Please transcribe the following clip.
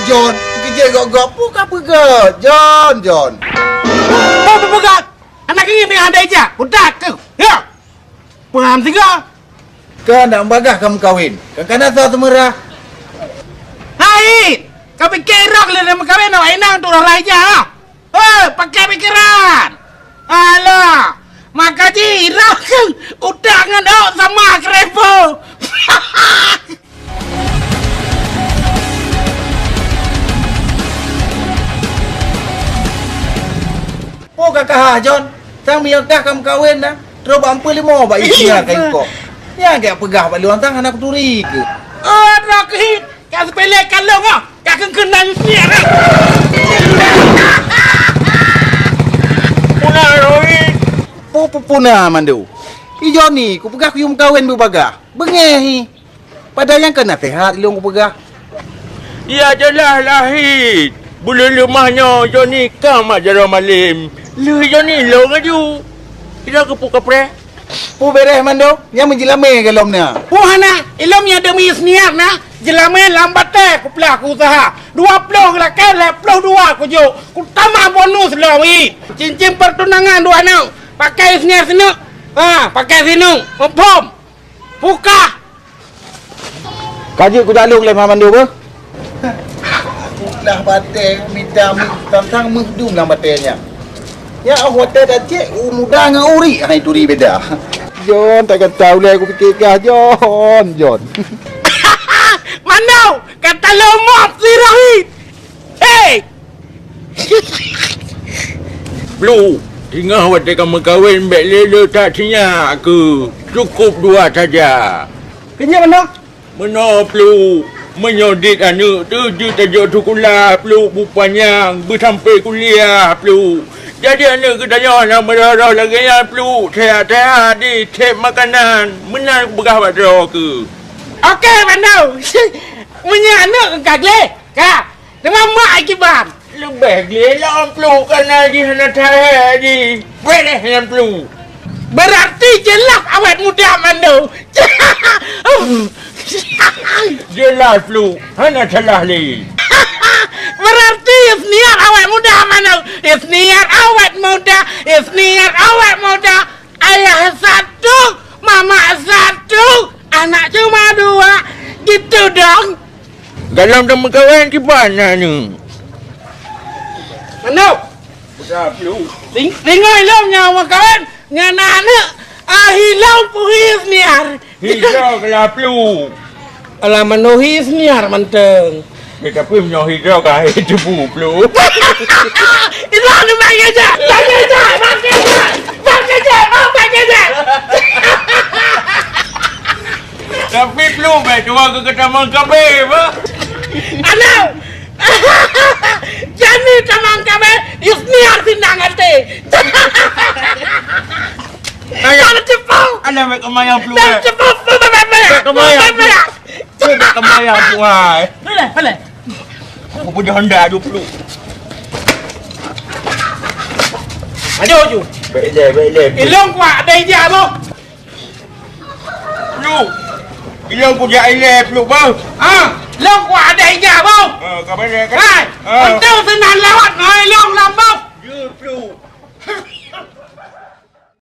John, kerja gok-gok buka pegat. John. Apa pegat? Anak ini dengan ada ijak. Udah ke? Ya. Paham tiga. Kan nak bagah kamu kahwin. Kan asal semerah. Hai, kau pikir rock le nama kahwin nak enang tu orang aja. Pakai pikiran. Alah, maka ji rock udah ngadok sama krepo. Oh kakak John, sang miyakah kamu kahwin dah. Terus bampu lima bak isinya kain kok. Ya kayak pegah bak luang tang anak turi ke. Rocky, kau sepele kalong ah. Kau kena siar. Puna Roy. Puna mandu. Ijon ni, ku pegah ku kahwin bu bagah. Bengehi. Padahal yang kena sehat liung ku pegah. Ya jelah lahir. Bulu rumahnya Johnny kam ajar malam. Lu Johnny lo ngaju. Tidak kepuk kepre. Pu beres mando, yang menjelame galomnya. Puhana, ilomnya demi seniak na. Jelame lambat teh ku pelak usaha. 20 lah kan 22 ku jo. Ku tambah bonus lo wi. Cincin pertunangan dua nau. Pakai seniak sini. Pakai sini. Pom. Buka. Kaji ku dalung le mando apa? Lah batai minta tentang mendung lah batainya. Ya hotel dah cek mudah dengan uri hai turi beda. John takkan tahu lah aku fikir kah John. Mana? Kata lomot si Rahid. Hey. Blue, tinggal waktu kamu kahwin baik lele tak sinyak ke? Cukup 2 saja. Kenapa mana? Mana Blue? Menyodik anak tu tajuk sekolah Peluk bupanyang bersampai kuliah Peluk. Jadi anak ketanya nak merah lagi ya Peluk. Sehat-sehat di cek makanan. Menang berah badra ke? Okey Bandau. Punya anak kagle. Kak. Dengan mak akibat. Lebih gila Peluk kerana di sana tahan di. Boleh dengan Peluk. Berarti jelas awet muda Bandau. Jelas Peluk. Hana salah li. Berarti isniat awet muda mana? Isniat awet muda. Ayah 1, mama 1, anak cuma 2. Gitu dong. Dalam teman kawan di mana ni? Mana? Sudah Peluk. Tinggal ilmunya sama kawan. Ngana anak. Hilang puhis niar. Hijau kelah Peluk. Alah menuhi isniar manteng. Tapi punya hijau kah itu Peluk. Itu anu bagi aja. Tapi Peluk baik tua ke ketaman kabeh apa? Anak. Jadi tamang kami isniar tindangan teh. Jangan cepat. Ada mek kemayang Peluk. Jangan cepat. Kemayang buai. Boleh. Aku punya Honda tu Peluk. Maju. Baik. Ilong kuat ada ijak tu. Peluk. Ilang punya ile Peluk bang. Long kuat ada ijak tu. Kau boleh kan? Hai. Untuk